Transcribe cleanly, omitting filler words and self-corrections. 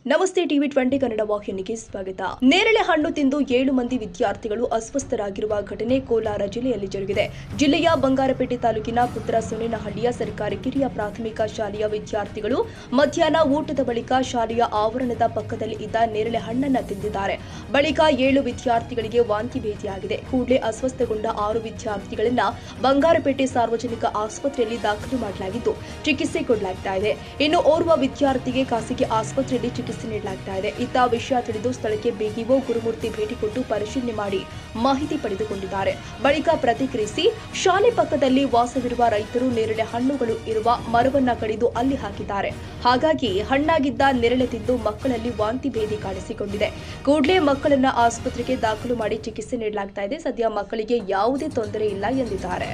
ನಮಸ್ತೆ ಟಿವಿ 20 ಕನ್ನಡ ವಾಹಿನಿಗೆ ಸ್ವಾಗತ. ನೇರಳೆ ಹಣ್ಣು ತಿಂದು 7 ಮಂದಿ ವಿದ್ಯಾರ್ಥಿಗಳು ಅಸ್ವಸ್ಥರಾಗಿರುವ ಘಟನೆ ಕೋಲಾರ ಜಿಲ್ಲೆಯಲ್ಲಿ ಜರುಗಿದೆ. ಜಿಲ್ಲೆಯ ಬಂಗಾರಪೇಟೆ ತಾಲೂಕಿನ ಪುತ್ರಸೋನೇನಹಳ್ಳಿಯ ಸರ್ಕಾರಿ ಕಿರಿಯ ಪ್ರಾಥಮಿಕ ಶಾಲೆಯ ವಿದ್ಯಾರ್ಥಿಗಳು ಮಧ್ಯಾಹ್ನ ಊಟದ ಬಳಿಕ ಶಾಲೆಯ ಆವರಣದ ಪಕ್ಕದಲ್ಲಿ ಇದ್ದ ನೇರಳೆ ಹಣ್ಣನ್ನು ತಿಂದಿದ್ದಾರೆ. ಬಳಿಕ 7 ವಿದ್ಯಾರ್ಥಿಗಳಿಗೆ ವಾಂತಿ ಭೇದಿಯಾಗಿದೆ. ಕೂಡಲೇ ಅಸ್ವಸ್ಥಗೊಂಡ 6 ವಿದ್ಯಾರ್ಥಿಗಳನ್ನ ಬಂಗಾರಪೇಟೆ ಸಾರ್ವಜನಿಕ ಆಸ್ಪತ್ರೆಯಲ್ಲಿ ದಾಖಲು ಮಾಡಲಾಗಿದ್ದು ಚಿಕಿತ್ಸೆ ಕೊಡಲಾಗ್ತಾ ಇದೆ. ಇನ್ನು ಓರ್ವ ವಿದ್ಯಾರ್ಥಿಗೆ ಖಾಸಗಿ ಆಸ್ಪತ್ರೆಯಲ್ಲಿ ಚಿಕಿತ್ಸೆ ನೀಡಲಾಗ್ತಾ ಇದೆ. ಇತ್ತ ವಿಷಯ ತಿಳಿದು ಸ್ಥಳಕ್ಕೆ ಬಿಇಒ ಗುರುಮೂರ್ತಿ ಭೇಟಿ ಕೊಟ್ಟು ಪರಿಶೀಲನೆ ಮಾಡಿ ಮಾಹಿತಿ ಪಡೆದುಕೊಂಡಿದ್ದಾರೆ. ಬಳಿಕ ಪ್ರತಿಕ್ರಿಯಿಸಿ ಶಾಲೆ ಪಕ್ಕದಲ್ಲಿ ವಾಸವಿರುವ ರೈತರು ನೇರಳೆ ಹಣ್ಣುಗಳು ಇರುವ ಮರವನ್ನ ಕಡಿದು ಅಲ್ಲಿ ಹಾಕಿದ್ದಾರೆ. ಹಾಗಾಗಿ ಹಣ್ಣಾಗಿದ್ದ ನೇರಳೆ ತಿಂದು ಮಕ್ಕಳಲ್ಲಿ ವಾಂತಿ ಭೇದಿ ಕಾಣಿಸಿಕೊಂಡಿದೆ. ಕೂಡಲೇ ಮಕ್ಕಳನ್ನ ಆಸ್ಪತ್ರೆಗೆ ದಾಖಲು ಮಾಡಿ ಚಿಕಿತ್ಸೆ ನೀಡಲಾಗ್ತಾ ಇದೆ. ಸದ್ಯ ಮಕ್ಕಳಿಗೆ ಯಾವುದೇ ತೊಂದರೆ ಇಲ್ಲ ಎಂದಿದ್ದಾರೆ.